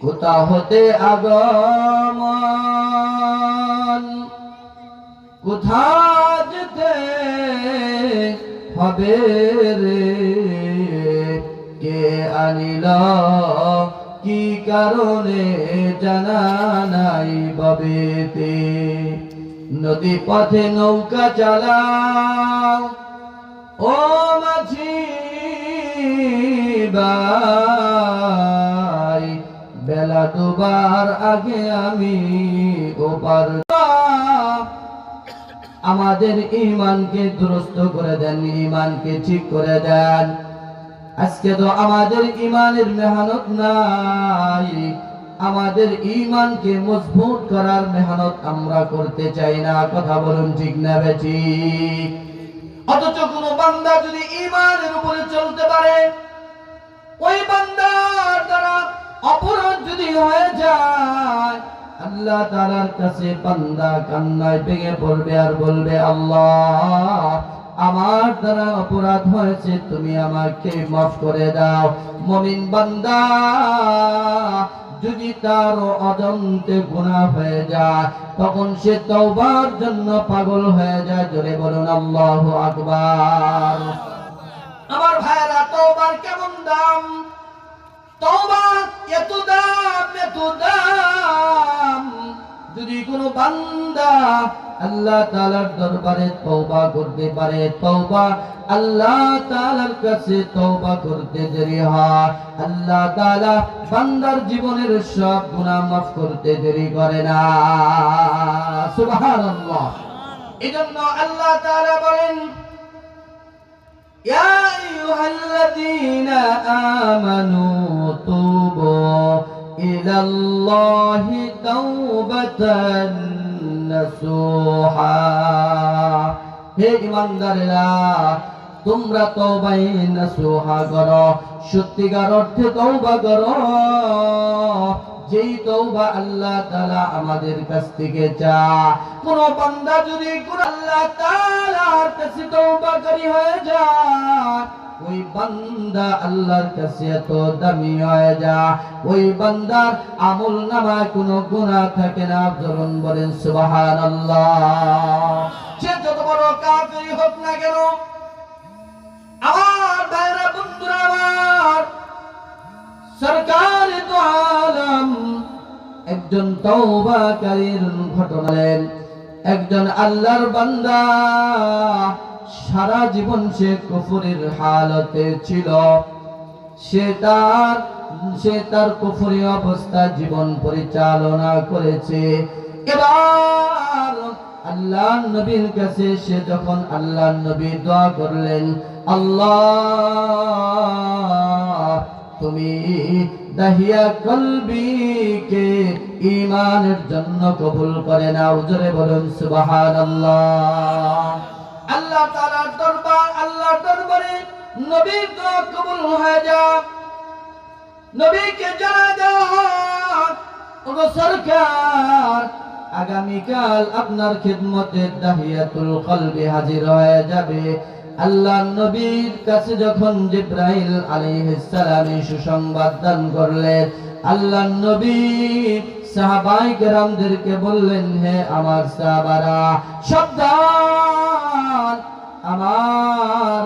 কোথা হতে আগমন, কোথা যেতে হবে রে, কে আনিল কি কারণে জানা নাই ববেতে। নদী পথে নৌকা চালাও ও মাঝি ভাই, বেলা ডুবার আগে আমি ওপার। আমাদের ঈমানকে দুরস্ত করে দেন, ঈমানকে ঠিক করে দেন। আজকে তো আমাদের ঈমানের মেহনত নাই, আমাদের ঈমানকে মজবুত করার মেহনত আমরা করতে চাই না। কথা বলুন ঠিক না বেঠিক? অথচ কোন বান্দা যদি ঈমানের উপরে চলতে পারে, ওই বান্দার দ্বারা অপরাধ যদি হয়ে যায়, আল্লাহ তাআলার কাছে বান্দা কান্নায় ভেঙে পড়বে আর বলবে, আল্লাহ আমার দ্বারা অপরাধ হয়েছে, তুমি আমাকে মাফ করে দাও। মুমিন বান্দা যদি তার অজান্তে গুনাহ হয়ে যায়, তখন সে তওবার জন্য পাগল হয়ে যায়। জোরে বলুন আল্লাহু আকবার। আমার ভাইরা, তওবার কেমন দাম! তওবা এত দাম, এত দাম। যদি কোনো বান্দা আল্লাহ তাআলার দরবারে তওবা করতে পারে, তওবা আল্লাহ তাআলার কাছে তওবা করতে দেরি হয়, আল্লাহ তাআলা বান্দার জীবনের সব গুনাহ মাফ করতে দেরি করে না। সুবহানাল্লাহ। এজন্য আল্লাহ তাআলা বলেন, ইয়া আইয়ুহাল্লাযীনা আমানু তুবু ইলাল্লাহি তাওবাতান নাসুহা। হে ঈমানদারেরা, তোমরা তওবায়ে নাসুহা করো, সত্যিকার অর্থে তওবা করো। যেই তওবা আল্লাহ তাআলা আমাদের কাছ থেকে চায়। কোন বান্দা যদি আল্লাহ তাআলার কাছে তওবাকারী হয়ে যায়, ওই বান্দা আল্লাহর কাছে এত দামি হয়ে যায়, ওই বান্দার আমল নামায় কোনো গুনাহ থাকে না। যখন বলেন সুবহানাল্লাহ। সে যত বড় কাফির হোক না কেন, আমার ভাইরা বন্ধুরা আমার, সরকার তো আলম একজন তওবাকারীর ঘটনা বলেন। একজন আল্লাহর বান্দা সারা জীবন সে কুফরের হালতে ছিল, সে তার কুফরি অবস্থা জীবন পরিচালনা করেছে। এবার আল্লাহর নবীর কাছে সে যখন আল্লাহর নবী দোয়া করলেন, আল্লাহ তুমি দাহিয়া কলবিকে ঈমানের জন্য কবুল করে নাও। জোরে বলুন সুবহানাল্লাহ। আল্লাহ তাআলার দরবার, আল্লাহর দরবারে নবীর দোয়া কবুল হয়ে যায়। নবীকে জানা দেওয়া হয়, ওগো সরকার, আগামীকাল আপনার খিদমতে দাহিয়াতুল কলবি হাজির হয়ে যাবে। আল্লাহর নবীর কাছে যখন জিবরাইল আলাইহিস সালাম সুসংবাদ দান করলেন, আল্লাহর নবী সাহাবায়ে কেরামদেরকে বললেন, হে আমার সাহাবারা, সাবধান, আমার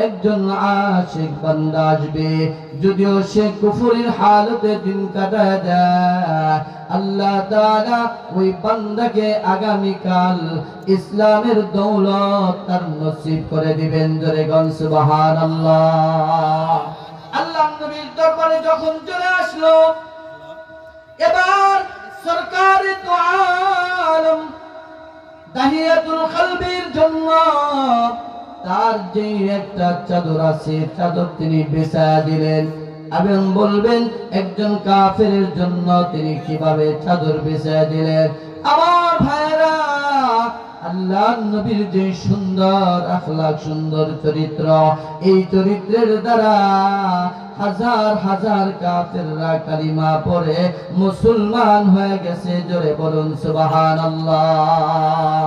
একজন আশিক বান্দা আসবে। যদিও সে কুফরের হালতে দিন কাটায় দেয়, আল্লাহ তাআলা ওই বান্দাকে আগামীকাল ইসলামের দৌলত তার নসিব করে দিবেন। জোরে গণ সুবহানাল্লাহ। আল্লাহর নবীর দরবারে যখন চলে আসলো, এবার সরকারে তো আলম দাহিয়াতুল কলবির জন্য তার যে একটা চাদর আছে, চাদর তিনি বিছায়া দিলেন। এবং বলবেন একজন কাফেরের জন্য তিনি কিভাবে চাদর বিছায়া দিলেন। আমার ভাইরা, আল্লাহর নবীর যে সুন্দর আখলাক, সুন্দর চরিত্র, এই চরিত্রের দ্বারা হাজার হাজার কাফেররা কালিমা পড়ে মুসলমান হয়ে গেছে। জোরে বলুন সুবহানাল্লাহ।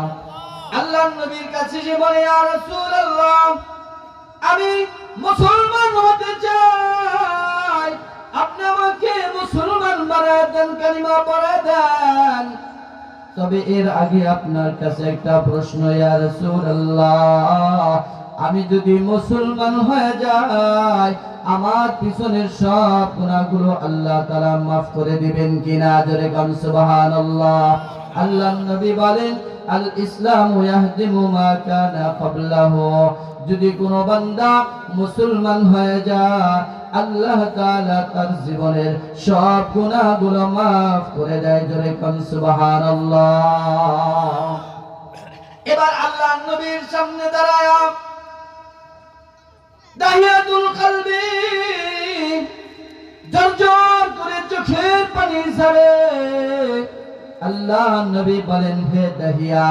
আল্লাহর নবীর কাছে সে বলে, ইয়া রাসূলুল্লাহ, আমি মুসলমান হতে চাই, আপনি আমাকে মুসলমান বানান। কালিমা পড়ে দেন। তবে এর আগে আপনার কাছে একটা প্রশ্ন, ইয়া রাসূলুল্লাহ, আমি যদি মুসলমান হয়ে যাই আমার পিছনের সব গুনাহগুলো আল্লাহ তাআলা মাফ করে দিবেন কিনা? জোরে কান সুবহানাল্লাহ। আল্লাহর নবী বলেন, আল ইসলামু ইয়াহদিমু মা কানা ক্বাবলাহু। যদি কোনো বান্দা মুসলমান হয়ে যায় আল্লাহ তাআলা তার জীবনের সব গুনাহগুলো মাফ করে দেয়। জোরে কান সুবহানাল্লাহ। এবার আল্লাহর নবীর সামনে দাঁড়ায় দাহিয়াতুল কলবি জর্জর করে চোখের পানি ঝরে আল্লাহর নবী বলেন, হে দাহিয়া,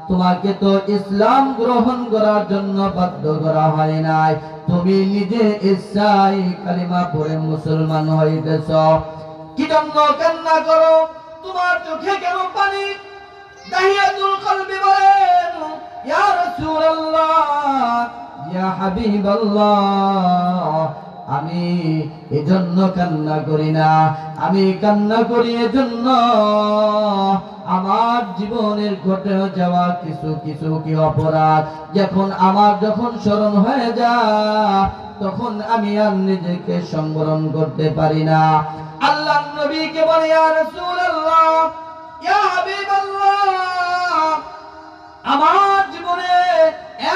তোমাকে তো ইসলাম গ্রহণ করার জন্য বাধ্য করা হয় নাই, তুমি নিজে ইচ্ছায় কালিমা পড়ে মুসলমান হইতেছ, কি জন্য কান্না করো? তোমার চোখে কেন পানি? দাহিয়াতুল কলবি বলেন, ইয়া রাসূলুল্লাহ, ইয়া হাবিবাল্লাহ, আমি এজন্য কান্না করি না, আমি কান্না করি এজন্য আমার জীবনের ঘটে যাওয়া কিছু কিছু কি অপরাধ যখন স্মরণ হয়ে যায় তখন আমি আর নিজেকে সংবরণ করতে পারি না। আল্লাহর নবীকে বলে, ইয়া রাসূলুল্লাহ, ইয়া হাবিবাল্লাহ, আমার জীবনে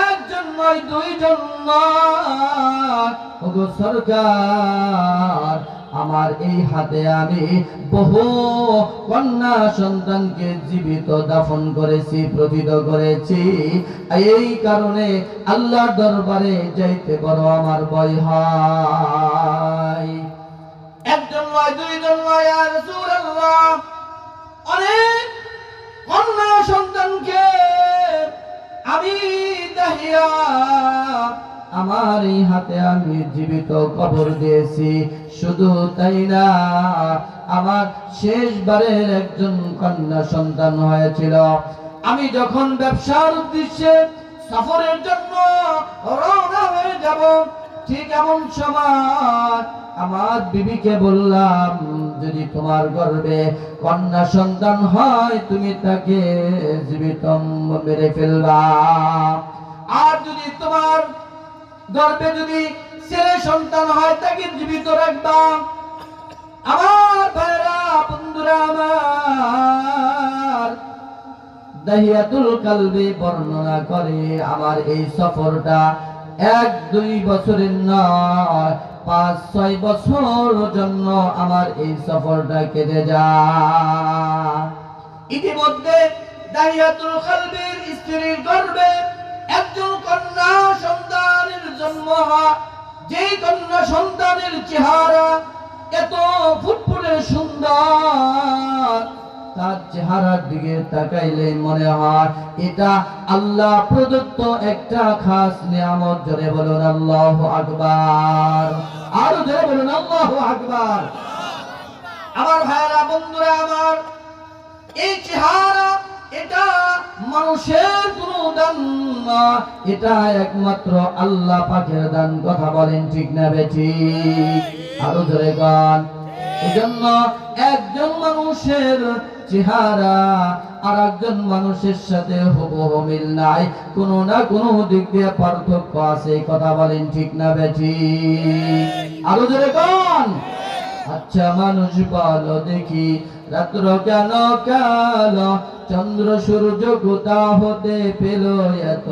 একজন নয় দুইজন নয়, ওগো সরকার, আমার এই হাতে আমি বহু কন্যা সন্তানকে জীবিত দাফন করেছি, প্রথিত করেছি, এই কারণে আল্লাহর দরবারে যাইতে বড় আমার ভয় হয়। একজন নয় দুইজন নয়, ইয়া রাসূলুল্লাহ, অনেক কন্যা সন্তানকে আমি দাহিয়া আমার এই হাতে আমি জীবিত কবর দিয়েছি। শুধু তাই না, আমার শেষবারের একজন কন্যা সন্তান হয়েছিল। আমি যখন ব্যবসার উদ্দেশ্যে সফরের জন্য রওনা হয়ে যাব, ঠিক এমন সময় আমার বিবিকে বললাম, যদি তোমার গর্ভে কন্যা সন্তান হয় তুমি তাকে জীবিত মেরে ফেলবা, আর যদি তোমার গর্ভে যদি ছেলে সন্তান হয় তাকে জীবিত রাখবা। আমার ভাইরা, বন্ধুরা আমার, দাহিয়াতুল কলবি বর্ণনা করে আমার এই সফরটা 1-2 বছরের নয়, 5-6 বছর জন্য আমার এই সফরটা কেটে যায়। ইতিমধ্যে দাহিয়াতুল কলবির স্ত্রীর গর্ভে একজন কন্যা সন্তানের জন্ম হয়, যেই কন্যা সন্তানের চেহারা এত ফুটফুটে সুন্দর, তার চেহারার দিকে তাকাইলে মনে হয় এটা আল্লাহ প্রদত্ত একটা খাস নিয়ামত। জোরে বলুন আল্লাহু আকবার, আরো জোরে বলুন আল্লাহু আকবার। আমার ভাইরা, বন্ধুরা আমার, এই চেহারা এটা মানুষের কোনো দান না, এটা একমাত্র আল্লাহ পাকের দান। কথা বলেন ঠিক না বেঠিক? আরো জোরে গান। এজন্য একজন মানুষের চেহারা আর একজন মানুষের সাথে হুবহু মিল নাই, কোনো না কোনো দিক দিয়ে পার্থক্য আছে। কথা বলেন ঠিক না বেঠিক? আরো জোরে গান। আচ্ছা মানুষ বলো দেখি, রাত্র কেন কালো, চন্দ্র সূর্য কোথা হতে পেল এত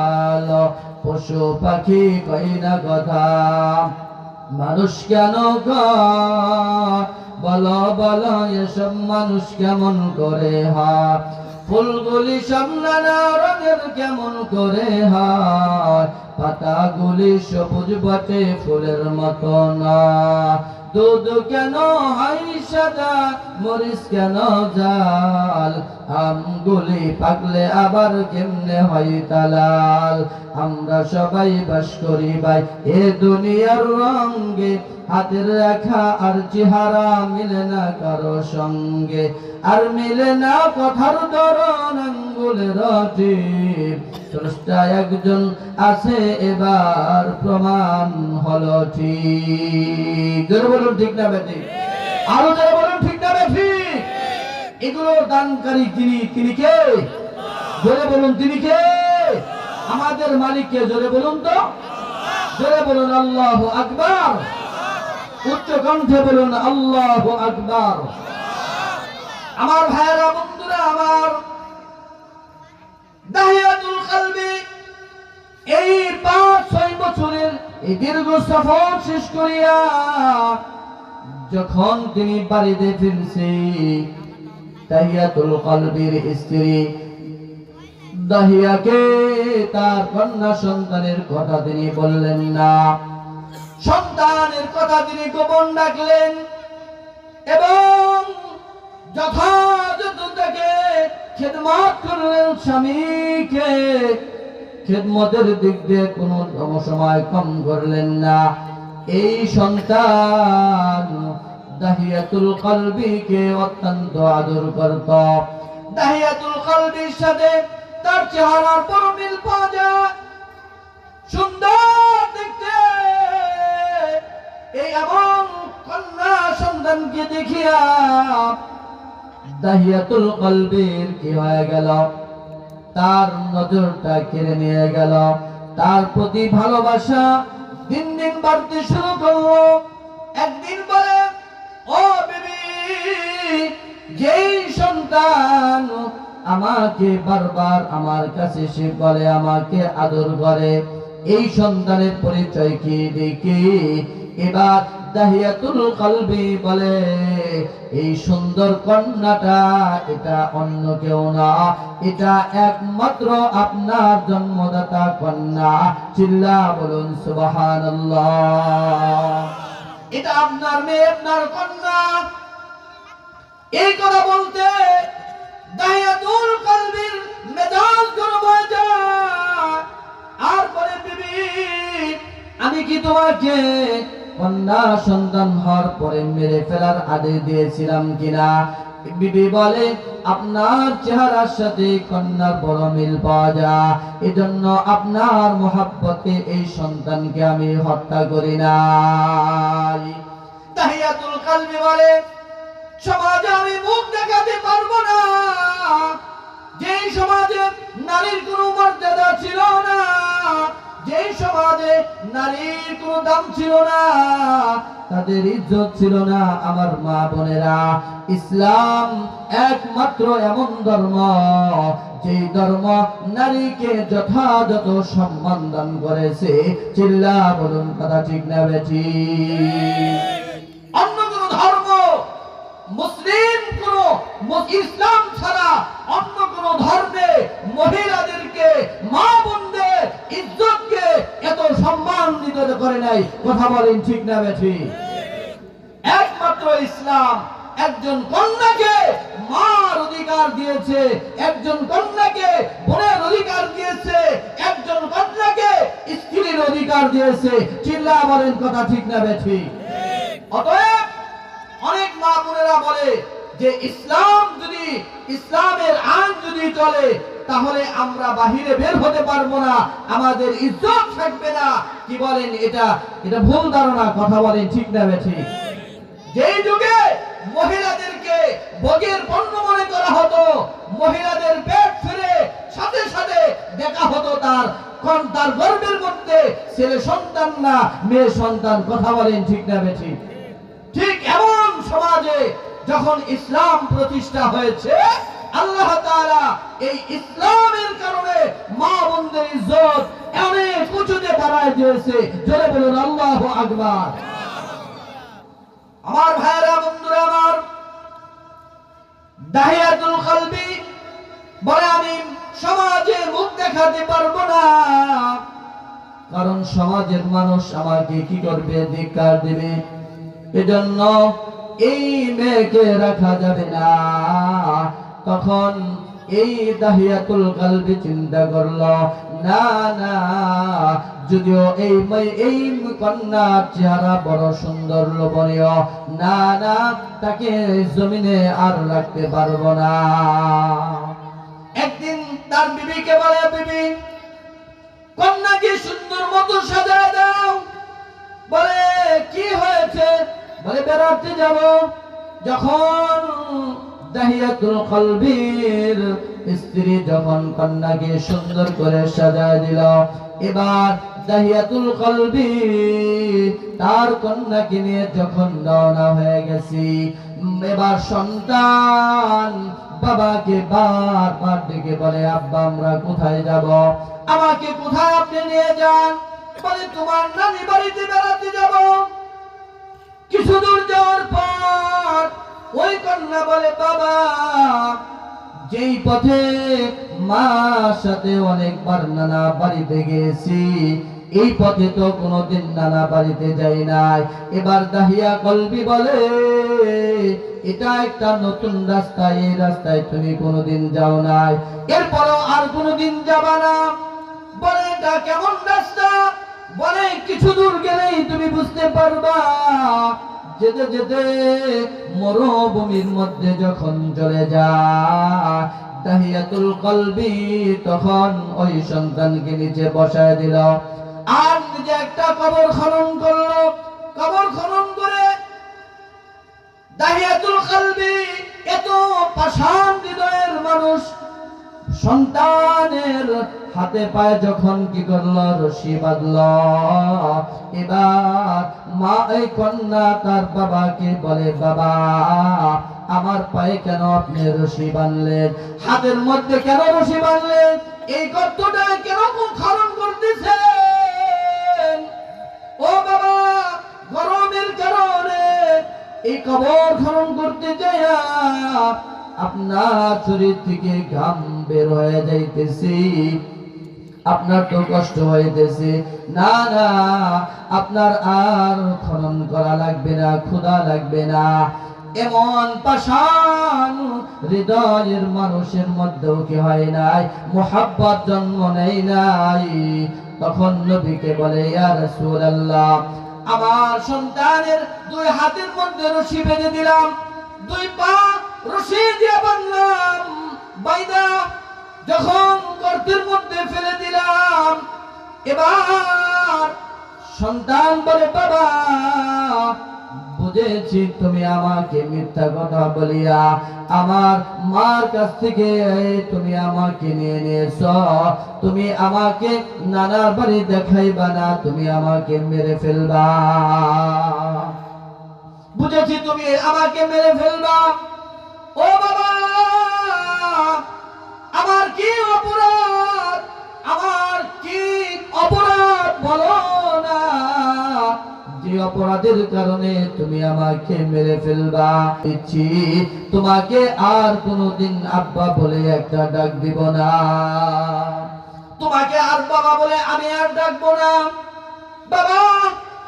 আলো, পশু পাখি কই না কথা, মানুষ কেন কয়, বলো বলো এসব মানুষ কেমন করে হয়, ফুলগুলি সব নানা রঙের কেমন করে হয়, পাতাগুলি সবুজ বটে ফুলের মতো না, দুধ কেন হয় সাদা, মরিচ কেন জাল, আমগুলি পাকলে আবার কেমনে হয় তালাল, আমরা সবাই বাস করি ভাই এ দুনিয়ার রঙে, হাতের রেখা আর চেহারা মিলে না কারো সঙ্গে, আর মিলে না কথার ধরন আঙ্গুলের টিপ, স্রষ্টা একজন আছে এবার প্রমাণ হলো ঠিক। জোরে বলুন ঠিক না বেঠিক? আরো জোরে বলুন ঠিক না বেঠিক? এগুলোর দানকারী তিনি কে? জোরে বলুন তিনি কে? আমাদের মালিক কে? জোরে বলুন তো, জোরে বলুন আল্লাহু আকবার, উচ্চ কণ্ঠে বলুন আল্লাহু আকবার। আমার ভাইয়েরা, বন্ধুরা আমার, দাহিয়াতুল কলবি এই 5-6 বছরের এই দীর্ঘ সফর শেষ করিয়া যখন তিনি বাড়িতে ফিরছে, দাহিয়াতুল কলবির স্ত্রী দাহিয়াকে তার কন্যা সন্তানের কথা তিনি বললেন না, সন্তানের কথা তিনি গোপন রাখলেন এবং যথাযথ তাকে খেদমত করলেন। স্বামীকে খেদমতের দিক দিয়ে কোনো সময় কম করলেন না। এই সন্তান দাহিয়াতুল কলবিকে অত্যন্ত আদর করত। দাহিয়াতুল কলবির সাথে তার চেহারার বড় মিল পাওয়া যায়, সুন্দর দেখতে। এই এবং কন্যা সন্তানকে দেখিয়া দাহিয়াতুল কলবির কি হয়ে গেল? তার নজরটা কেড়ে নিয়ে গেল। তার প্রতি ভালোবাসা দিন দিন বাড়তে শুরু করলো। একদিন বলে, ও বিবি, যেই সন্তান আমাকে বারবার আমার কাছে এসে বলে, আমাকে আদর করে, এই সন্তানের পরিচয় কি দেখি। এবার দাহিয়াতুল কলবি বলে, এই সুন্দর কন্যাটা এটা অন্য কেউ না, এটা একমাত্র আপনার জন্মদাতা কন্যা। চিল্লা বলুন সুবহানাল্লাহ। এটা আপনার মেয়ে, আপনার কন্যা। এই কথা বলতে দাহিয়াতুল কলবির মেজাজ গরম হয়ে যায়। আর বলে, বিবি, আমি কি তোমাকে কন্যা সন্তান হওয়ার পরে মেরে ফেলার আদেশ দিয়েছিলাম কিনা? বিবি বলে, আপনার চেহারার সাথে কন্যার বড় মিল পাওয়া যায়, এজন্য আপনার মহব্বতে এই সন্তানকে আমি হত্যা করি নাই। দাহিয়াতুল কলবি বলে, সমাজে আমি মুখ দেখাতে পারবো না। যেই সমাজে নারীর কোনো মর্যাদা ছিল না, যেই সমাজে নারীর কোনো দাম ছিল না, তাদের ইজ্জত ছিল না, আমার মা বোনেরা, ইসলাম একমাত্র এমন ধর্ম যেই ধর্ম নারীকে যথাযথ সম্মান দান করেছে। চিল্লা বলুন কথা ঠিক না বেঠিক? অন্য কোন ধর্ম, মুসলিম কোন ইসলাম ছাড়া অন্য কোন ধর্মে মহিলাদেরকে, মা বোনদের ইজ্জতকে এত সম্মান দিতে করে নাই। কথা বলেন ঠিক না বেঠিক? একমাত্র ইসলাম একজন কন্যাকে মার অধিকার দিয়েছে, একজন কন্যাকে বোনের অধিকার দিয়েছে, একজন কন্যাকে স্ত্রীর অধিকার দিয়েছে। চিল্লা বলেন কথা ঠিক না বেঠিক? অতএব অনেক মা বোনেরা বলে যে ইসলামের আইন যদি চলে তাহলে আমরা বাহিরে বের হতে পারবো না, আমাদের ইজ্জত থাকবে না। কি বলেন? এটা ভুল ধারণা। কথা বলেন ঠিক না বেঠিক? যেই যুগে মহিলাদেরকে ভোগের পণ্য মনে করা হতো, মহিলাদের পেট ফিরে সাথে সাথে দেখা হতো তার গর্ভের মধ্যে ছেলে সন্তান না মেয়ে সন্তান। কথা বলেন ঠিক না বেঠিক? ঠিক এমন সমাজে যখন ইসলাম প্রতিষ্ঠা হয়েছে, আল্লাহ তাআলা এই ইসলামের কারণে মা বোনদের ইজ্জত অনেক উঁচুতে বাড়ায় দিয়েছে। জোরে বলুন আল্লাহু আকবার। আমার ভাইয়েরা, বন্ধুরা আমার, দাহিয়াতুল কলবি বলে, আমি সমাজে মুখ দেখাতে পারবো না, কারণ সমাজের মানুষ আমাকে কি করবে? ধিক্কার দেবে। এজন্য এই মেয়েকে রাখা যাবে না। তখন এই দাহিয়াতুল কলবি চিন্তা করলো, না না, যদিও এই কন্যার চেহারা বড় সুন্দর লোভনীয়, না না, তাকে জমিনে আর রাখতে পারবো না। একদিন তার বিবিকে বলে, বিবি, কন্যাকে সুন্দর মতো সাজায় দাও। বলে, কি হয়েছে? বলে, বেড়াতে যাব। যখন দাহিয়াতুল কলবির স্ত্রী যখন কন্যাকে সুন্দর করে সাজায় দিল, এবার দাহিয়াতুল কলবি তার কন্যাকে নিয়ে যখন রওনা হয়ে গেছি, এবার সন্তান বাবাকে বারবার ডেকে বলে, আব্বা আমরা কোথায় যাব? আমাকে কোথায় আপনি নিয়ে যান? বলে তোমার নানি বাড়িতে বেড়াতে যাব। কিছু দূর যাওয়ার পর ওই কন্যা বলে, বাবা যেই পথে মার সাথে অনেকবার নানা বাড়িতে গেছি, এই পথে তো কোনোদিন নানা বাড়িতে যাই নাই। এবার দাহিয়া কলবি বলে, এটা একটা নতুন রাস্তা, এই রাস্তায় তুমি কোনোদিন যাও নাই, এরপরও আর কোনোদিন যাবা না। বলে এটা কেমন রাস্তা? বলে কিছু দূর গেলেই তুমি বুঝতে পারবা। যেতে যেতে মরুভূমির মধ্যে যখন চলে যায়, দাহিয়াতুল কলবি তখন ওই সন্তানকে নিচে বসায় দিল আর নিজে একটা কবর খনন করলো। কবর খনন করে দাহিয়াতুল কলবি এত পাষাণ হৃদয়ের মানুষ, সন্তানের হাতে পায়ে যখন কি করলো, রশি বাঁধলো। এবার মা এই কন্যা তার বাবাকে বলে, বাবা আমার পায়ে কেন আপনি রশি বাঁধলেন? হাতের মধ্যে কেন রশি বাঁধলেন? এই গর্তটা কেন খনন করতেছেন? ও বাবা গরমের কারণে এই কবর খনন করতে যাইয়া আপনার শরীর থেকে ঘাম বের হয়ে যাইতেছে, আপনার তো কষ্ট হইতেছে। না না, আপনার আর খনন করা লাগবে না, ক্ষুধা লাগবে না। এমন পাষাণ হৃদয়ের মানুষের মধ্যেও কি হয় নাই, মুহাব্বত জন্ম নেয় নাই। তখন নবীকে বলে, ইয়া রাসূলুল্লাহ আমার সন্তানের দুই হাতের মধ্যে রশি বেঁধে দিলাম, দুই পা রশি দিয়ে বাঁধলাম, বাইদা যখন গর্তের মধ্যে ফেলে দিলাম। এবার সন্তান বলে, বাবা বুঝেছি তুমি আমাকে মিথ্যা কথা বলিয়া আমার মার কাছ থেকে তুমি আমাকে নিয়ে নিয়েছো, তুমি আমাকে নানার বাড়ি দেখাইবা না, তুমি আমাকে মেরে ফেলবা। বুঝেছি তুমি আমাকে মেরে ফেলবা। ও বাবা আমার কি অপরাধ? আমার কি অপরাধ বলো না, যে অপরাধের কারণে তুমি আমাকে মেরে ফেলবা। ইচ্ছি তোমাকে আর কোনোদিন আব্বা বলে একটা ডাক দিব না, তোমাকে আর বাবা বলে আমি আর ডাকবো না। বাবা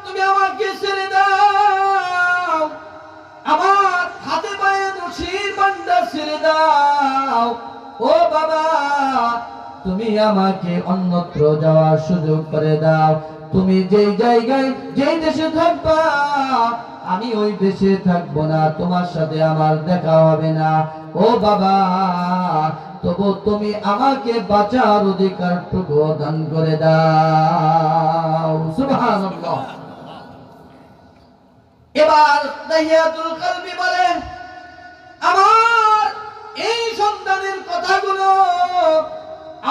তুমি আমাকে ছেড়ে দাও, আমার হাতে পায়ে রশির বান্ধা ছেড়ে দাও। ও বাবা তুমি আমাকে অন্যত্র যাওয়ার সুযোগ করে দাও, তুমি যেই জায়গায় যেই দেশে থাকবা আমি ওই দেশে থাকবো না, তোমার সাথে আমার দেখা হবে না। ও বাবা তবু তুমি আমাকে বাঁচার অধিকারটুকু দান করে দাও। সুবহানাল্লাহ। এবার দাহিয়াতুল কলবি বলে, আমার এই সন্তানের কথাগুলো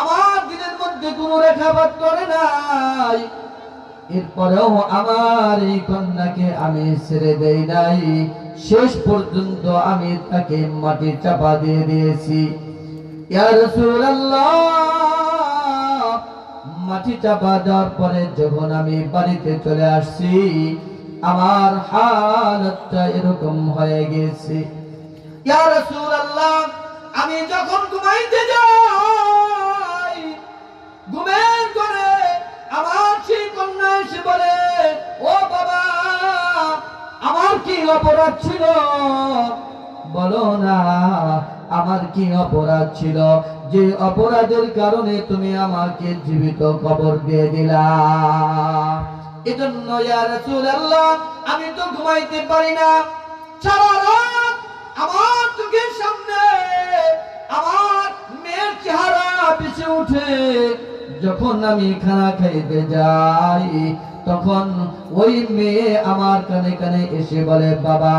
আমার দিনের মধ্যে কোনো রেখাপাত করে নাই, এরপরেও আমার এই কন্যাকে আমি ছেড়ে দেই নাই, শেষ পর্যন্ত আমি তাকে মাটি চাপা দিয়ে দিয়েছি। ইয়া রাসূলুল্লাহ মাটি চাপা দেওয়ার পরে যখন আমি বাড়িতে চলে আসছি, আমার হালতটা এরকম হয়ে গেছে। ইয়া রাসূলুল্লাহ আমি যখন ঘুমাইতে যাই, ঘুমের ঘরে আমার সেই কন্যা এসে বলে, ও বাবা আমার কি অপরাধ ছিল? বলো না আমার কি অপরাধ ছিল, যে অপরাধের কারণে তুমি আমাকে জীবিত কবর দিয়ে দিলা? এজন্য ইয়া রাসূলুল্লাহ আমি তো ঘুমাইতে পারি না, সারা রাত আমার চোখের সামনে আমার মেয়ের চেহারা ভেসে ওঠে। যখন আমি খানা খাইতে যাই তখন ওই মেয়ে আমার কানে কানে এসে বলে, বাবা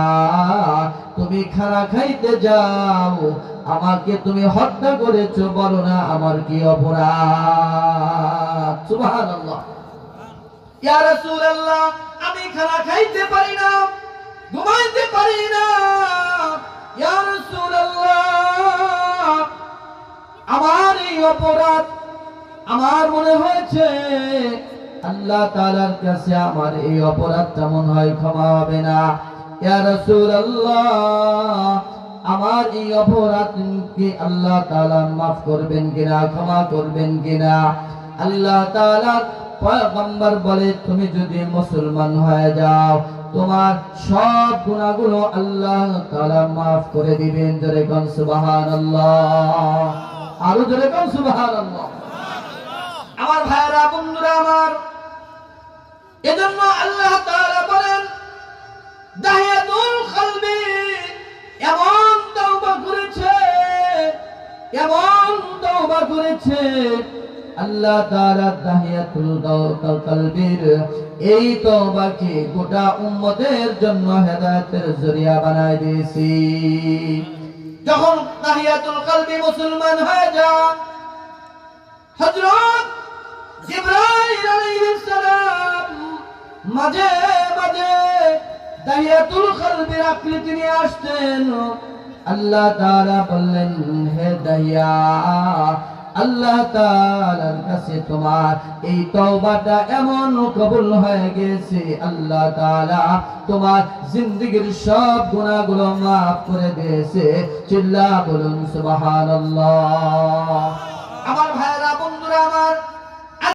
তুমি খানা খাইতে যাও, আমাকে তুমি হত্যা করেছো, বলো না আমার কি অপরাধ। সুবহানাল্লাহ। ইয়া রাসূলুল্লাহ, আমি খানা খাইতে পারি না, ঘুমাইতে পারি না। ইয়া রাসূলুল্লাহ, আমার এই অপরাধ, আমার মনে হয়েছে আল্লাহ তাআলার কাছে আমার এই অপরাধটা মনে হয় ক্ষমা হবে না। ইয়া রাসূলুল্লাহ, আমার এই অপরাধ কি আল্লাহ তাআলা মাফ করবেন কিনা, ক্ষমা করবেন কিনা? আল্লাহ তাআলা পয়গম্বর বলে, তুমি যদি মুসলমান হয়ে যাও তোমার সব গুনাহগুলো আল্লাহ তাআলা মাফ করে দিবেন। জোরে কোন সুবহানাল্লাহ, আরো জোরে কোন সুবহানাল্লাহ। আমার ভাইরা, বন্ধুরা আমার, এজন্য আল্লাহ তাআলা বলেন, দাহিয়াতুল কলবি এমন তওবা করেছে, এমন তওবা করেছে, আল্লাহ তাআলা দাহিয়াতুল কলবির এই তওবাকে গোটা উম্মতের জন্য হেদায়েতের জরিয়া বানায় দিয়েছি। যখন দাহিয়াতুল কলবি মুসলমান হয়ে যায়, হযরত জিবরাইল আলাইহিস সালাম মাঝে মাঝে দাহিয়াতুল কলবির আকৃতি নিয়ে আসতেন। আল্লাহ তাআলা বললেন, হে দাহিয়া, আল্লাহ তাআলার কাছে তোমার এই তওবাটা এমন কবুল হয়ে গেছে, আল্লাহ তাআলা তোমার জিন্দেগীর সব গুনাহগুলো মাফ করে দিয়েছে। চিল্লা বলুন সুবহানাল্লাহ। আমার ভাইরা, বন্ধুরা আমার,